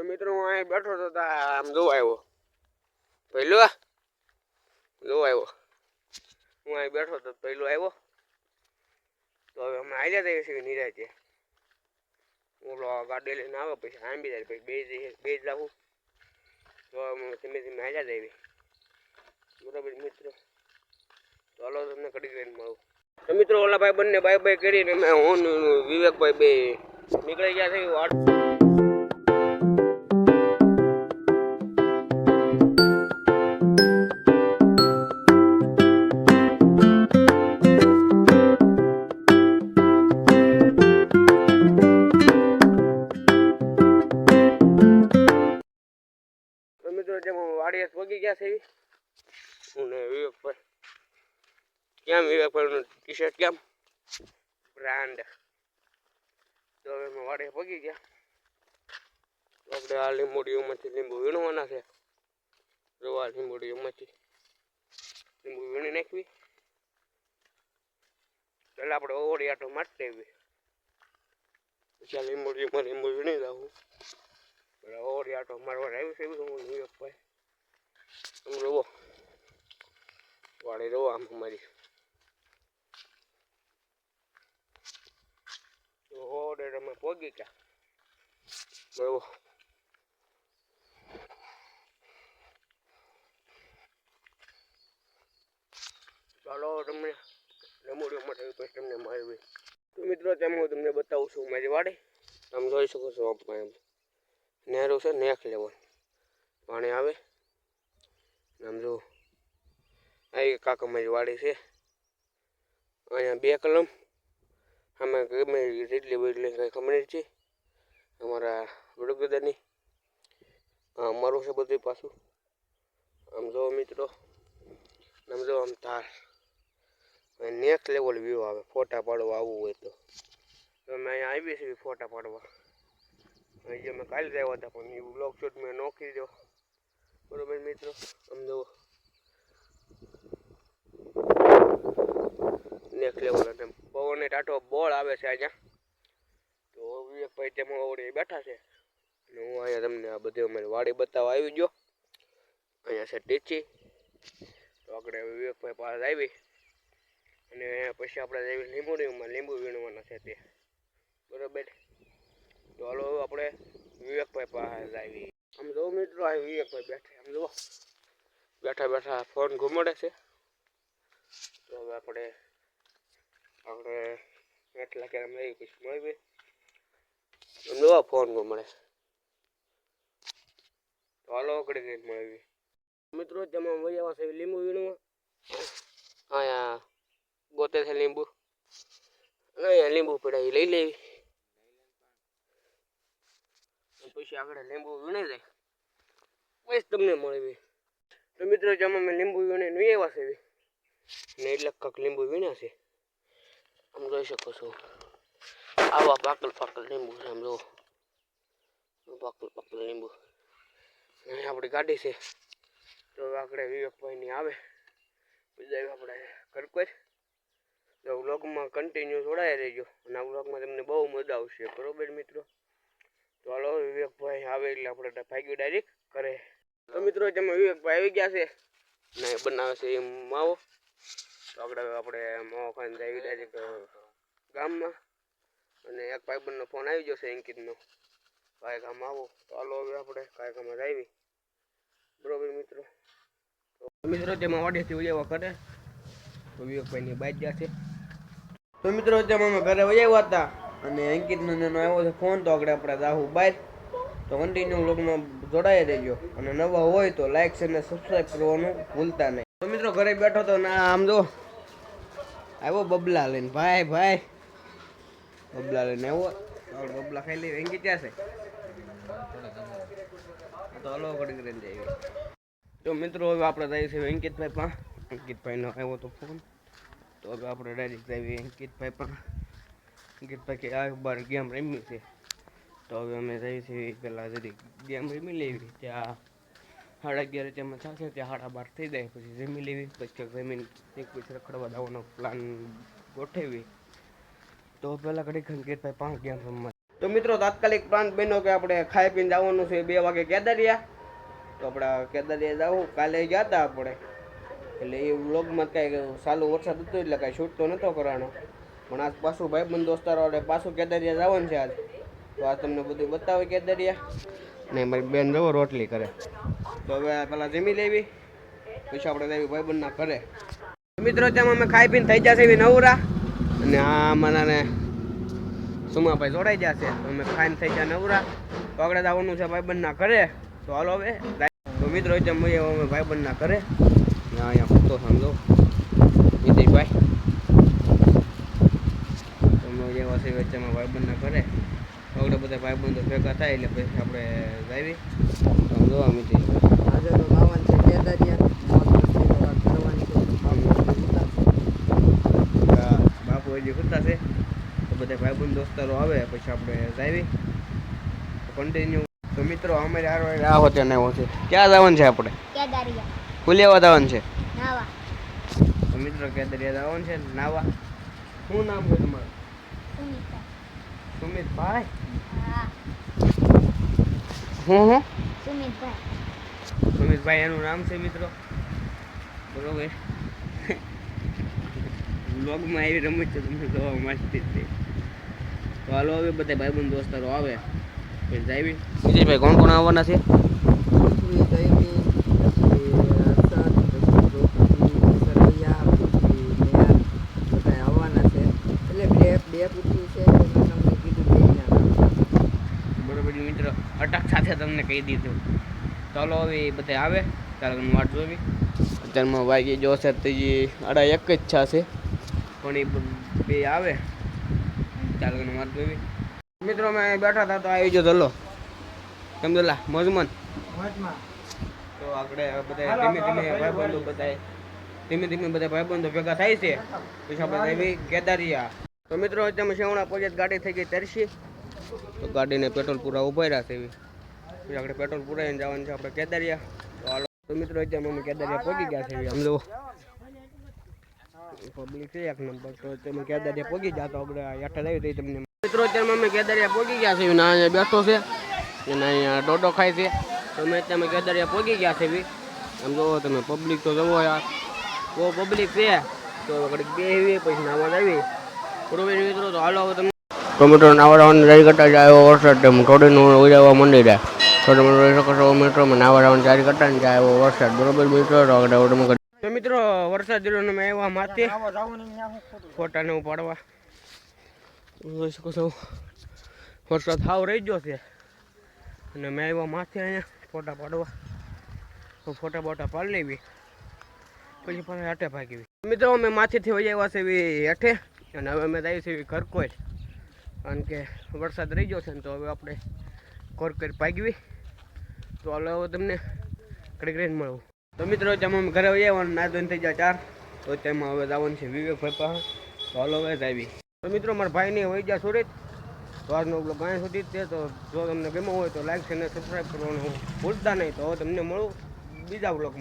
મિત્રો હું અહીં બેઠો તો આમ જોવા આવ્યો પહેલો જોવા આવ્યો હું અહીં બેઠો તો પહેલો આવ્યો તો હવે અમે આવ્યા જઈએ છીએ નિરાતે ઓલો ગાડી લઈને આવે પછી આંબી જાય પછી બે જ જાવું તો ધીમે ધીમે આવ્યા જઈએ બરાબર મિત્રો તો હાલો તમને કડી લઈને મળું તો મિત્રો ઓલા ભાઈ બંને બાય બાય કરીને અમે હું વિવેકભાઈ બે નીકળી ગયા છે વાડીએ પગી ગયા છે અને વિવેકભાઈ કેમ વિવેકભાઈનું ટી શર્ટ કેમ બ્રાન્ડ તો હવે અમે વાડીએ પગી ગયા તો આપણે આ લીંબોડીઓમાંથી લીંબુ વીણવાના છે જો આ લીંબોડીઓમાંથી લીંબુ વીણી નાખવી એટલે આપણે ઓવડી આટો મારી દેવી પછી આ લીંબોડીઓમાં લીંબુ વીણી દઉં ઓવડી આટો મારવા આવ્યું છે હું વિવેકભાઈ તમે જોવો વાડી જોવો આમ અમારી ઓર્ડર અમે પહોંચી ગયા જોવો ચાલો તમને લીંબોડીઓ માટે પછી તમને મારી તો મિત્રો તેમ હું તમને બતાવું છું મારી વાડી તમે જોઈ શકો છો એમ નેરું છે નેક લેવલ પાણી આવે આમ જો આ કાકા મારી વાડી છે અહીંયા બે કલમ અમે ગમે જેટલી એટલી કંઈ ખબર છે અમારા વડોદરાની અમારું છે બધું પાછું આમ જો મિત્રો આમ જો આમ તાર નેક્સ્ટ લેવલ વ્યૂ આવે ફોટા પાડવા આવવું હોય તો અમે અહીંયા આવીએ છીએ ફોટા પાડવા અહીં અમે કાલે જ આવ્યા હતા પણ એ બ્લોક શૂટ મેં નોખી દો બરોબર મિત્રો આમ જો નેક્સ્ટ લેવલ અને પવન ટાટો બોળ આવે છે અહીંયા તો વિવેકભાઈ તેમાં ઓવડી બેઠા છે અને હું અહીંયા તમને આ બધી અમારી વાડી બતાવવા આવી ગયો અહીંયા છે ટીચી તો આપણે વિવેકભાઈ પાસે આવી અને પછી આપણે આવી લીંબોડીમાં લીંબુ વીણવાના છે તે બરાબર તો હાલો આપણે વિવેકભાઈ પાસે આવી આમ જો મિત્રો આ વિવેકભાઈ બેઠા આમ જુઓ બેઠા બેઠા ફોન ઘુમાડે છે તો હવે આપણે એટલા કે આમ લઈ પછી મળીએ આમ જુઓ ફોન ઘુમાડે તો હાલો કડી કઈ મળીએ મિત્રો તેમાં મજા આવશે લીંબુ વીણવા અહીંયા ગોતે છે લીંબુ અહીંયા લીંબુ પડ્યા એ લઈ લેવી પછી આગળ લીંબુ વીણી જાય પછી તમને મળવી તો મિત્રો જેમાં મેં લીંબુ વીણી નહીં આવ્યા છે ને એટલે કાંક લીંબુ વીણ્યા છે આમ જોઈ શકો છો આવા પાકલ પાકલ લીંબુ છે આમ જો પાકલ પાકલ લીંબુ અહીં આપણી ગાડી છે તો આપણે વિવેકભાઈની આવે બીજા આપણે કરકોર તો વ્લોગમાં કન્ટિન્યુ જોડાયા રહેજો અને આ વ્લોગમાં તમને બહુ મજા આવશે બરોબર મિત્રો તો હાલો વિવેકભાઈ આવે એટલે આપણે ભાગ્યું ડાયરેક્ટ કરે તો મિત્રો જેમાં વિવેકભાઈ આવી ગયા છે ને બનાવે છે એ માવો તો આપણે માવો ખાઈને આવી ડાયરેક્ટ ગામમાં અને એક ભાઈબંધનો ફોન આવી જશે અંકિતનો ભાઈ ગામ આવો તો હાલો હવે આપણે કાયકામાં આવી બરોબર મિત્રો તો મિત્રો તેમાં વાડીથી ઉજાવા કરે તો વિવેકભાઈની બાઈક ગયા છે તો મિત્રો તેમાં અમે ઘરે વજાવ્યા હતા અને અંકિતનો એનો આવ્યો છે ફોન તો આગળ આપણે જાહું બહાર તો કન્ટિન્યુ વ્લોગમાં જોડાઈ રહેજો અને નવા હોય તો લાઈક શેર અને સબસ્ક્રાઈબ કરવાનું ભૂલતા નહીં તો મિત્રો ઘરે બેઠો તો ના આમ જો આવ્યો બબલા લઈને ભાઈ ભાઈ બબલા લઈને આવ્યો બબલા ખાઈ લઈ અંકિત ક્યાં છે તો હલો ઘડી કરીને જઈએ તો મિત્રો હવે આપણે જઈએ છીએ અંકિતભાઈ પણ અંકિતભાઈનો આવ્યો તો ફોન તો હવે આપણે ડાયરેક્ટ જઈએ અંકિતભાઈ પણ અંકિતભાઈ કે આ બાર ગેમ રમી છે તો હવે અમે જઈએ છીએ પહેલાં જરી ગેમ રમી લેવી ત્યાં 11:30 તેમાં થશે ત્યાં 12:30 થઈ જાય પછી જમી લેવી પછી જમીન એક પછી રખડવા જવાનો પ્લાન ગોઠવી તો પહેલાં ઘડી અંકિતભાઈ 5 ગેમ રમવા તો મિત્રો તાત્કાલિક પ્લાન બન્યો કે આપણે ખાઈ પીને જવાનું છે 2 વાગે કેદારિયા. તો આપણે કેદારિયા જવું. કાલે ગયા હતા આપણે, એટલે એ વ્લોગમાં કાંઈ ચાલુ વરસાદ હતો એટલે કાંઈ શૂટ તો નહોતો કરવાનો, પણ આજ પાછું ભાઈબંધ દોસ્તારો એટલે પાછું કેદારિયા જવાનું છે આજ. તો આ તમને બધું બતાવે કેદારિયા. ને મારી બેન જવો રોટલી કરે. તો હવે પહેલાં જમી લેવી, પછી આપણે જઈએ ભાઈબંધના ઘરે. મિત્રો તેમાં અમે ખાઈ પીને થઈ જશે એવી નવરા, અને આ અમારાને સુમાભાઈ જોડાઈ જશે. અમે ખાઈને થઈ ગયા નવરા. તો આગળ જવાનું છે ભાઈબંધના ઘરે. તો હાલો હવે. તો મિત્રો અમે ભાઈબંધના ઘરે. અહીંયા ફૂટો સમજો નીતિશભાઈ. તમે જેવા છે વચ્ચેમાં ભાઈબંધના ઘરે. આગળ બધા ભાઈબંધો ભેગા થાય એટલે પછી આપણે જાવી. સમજો નીતિશભાઈ આજે તો લાવવાનું છે કેદારિયા કરવાની બાપુ હજી ખુદતા છે. તો બધા ભાઈબંધ દોસ્તારો આવે પછી આપણે જાવી કન્ટિન્યુ. તો મિત્રો અમારે આ હોતે ને હોતે ક્યાં જવાનું છે આપણે? કેદારિયા ફુલેવા જવાનું છે. નાવા. તો મિત્રો કેદારિયા જવાનું છે નાવા. શું નામ છે તમારું? સુમિતભાઈ. હા હું સુમિતભાઈ. સુમિતભાઈ એનું નામ છે મિત્રો, બરોબર. વ્લોગમાં આવી રમત છે તમને જોવા મળતી જ. તો હાલો હવે બધા ભાઈબંધ દોસ્તારો આવે પછી જાવી. વિજયભાઈ કોણ કોણ આવવાના છે? બરોબર મિત્રો, અટક સાથે તમને કહી દીધું. ચાલો હવે બધા આવે ત્યારે વાટ જોવી. અત્યારમાં વાગી જોશે તો 1:30 જ છે, પણ એ બે આવે ત્યારે વાટ જોવી. મિત્રો અમે બેઠા હતા તો આવી જો ધલો સમજલા મજમન. તો આપણે બધા ધીમે ધીમે બધા ભાઈબંધો ભેગા થાય છે. પછી આપણે જઈએ કેદારિયા. તો મિત્રો અત્યારે શેવણા પહોંચે ગાડી થઈ ગઈ તરસી. તો ગાડીને પેટ્રોલ પૂરા ઉભા રહ્યા છે એવી. પછી આપણે પેટ્રોલ પૂરાઈને જવાનું છે આપણે કેદારિયા. તો હાલો. તો મિત્રો અત્યારે અમે કેદારિયા પહોંચી ગયા છે એવી. સમજો પબ્લિક છે એક નંબર. તો તમે કેદારિયા પહોંચી ગયા. તો આપણે યાઠા આવી રહી તમને. મિત્રો અત્યારે અમે કેદારિયા પહોંચી ગયા છે. ના અહીંયા બેઠો છે અને અહીંયા ડોડો ખાય છે. તો અમે અત્યારે કેદારિયા પહોંચી ગયા છે એવી. આમ જોવો તમે પબ્લિક તો જુઓ યાર, બહુ પબ્લિક છે. તો ઘડીક બેસી પછી નાવા આવી. બરોબર મિત્રો. તો હાલો હવે તમે. તો મિત્રો નાવા જારી કરતા જાય એવો વરસાદ થોડીનું ઉજાવવા મંડી જાય. તો તમે જોઈ શકો છો મિત્રોમાં નાવા જારી કરતા ને જાય એવો વરસાદ. બરોબર મિત્રો. તો મિત્રો વરસાદ જેલો મેં આવ્યા માથે ફોટા ને પાડવા. જોઈ શકો છો વરસાદ હાવ રહી ગયો છે અને મેં આવ્યા માથે અહીંયા ફોટા પાડવા. તો ફોટા બોટા પાડી લેવી પછી પાછા હાટે ભાગી. મિત્રો અમે માથેથી વહી આવ્યા છે એવી હેઠે, અને હવે અમે જઈએ છીએ ઘર કોઈ, કારણ કે વરસાદ રહી ગયો છે ને. તો હવે આપણે ઘર કરી ભાગવી. તો હાલો હવે તમને ઘડીક રહીને મળવું. તો મિત્રો તેમાં અમે ઘરે વહી આવવાનું ના ધોઈને થઈ જાય 4. તો તેમાં હવે જવાનું છે વિવેકભાઈ પાસે. તો હાલો હવે જ આવી. તો મિત્રો મારા ભાઈને વહી ગયા સુરત. તો આજનો બ્લોગ અહીંયા સુધી જ છે. તો જો તમને ગમ્યો હોય તો લાઈક અને સબસ્ક્રાઈબ કરવાનું ભૂલતા નહીં. તો હવે તમને મળું બીજા બ્લોગમાં.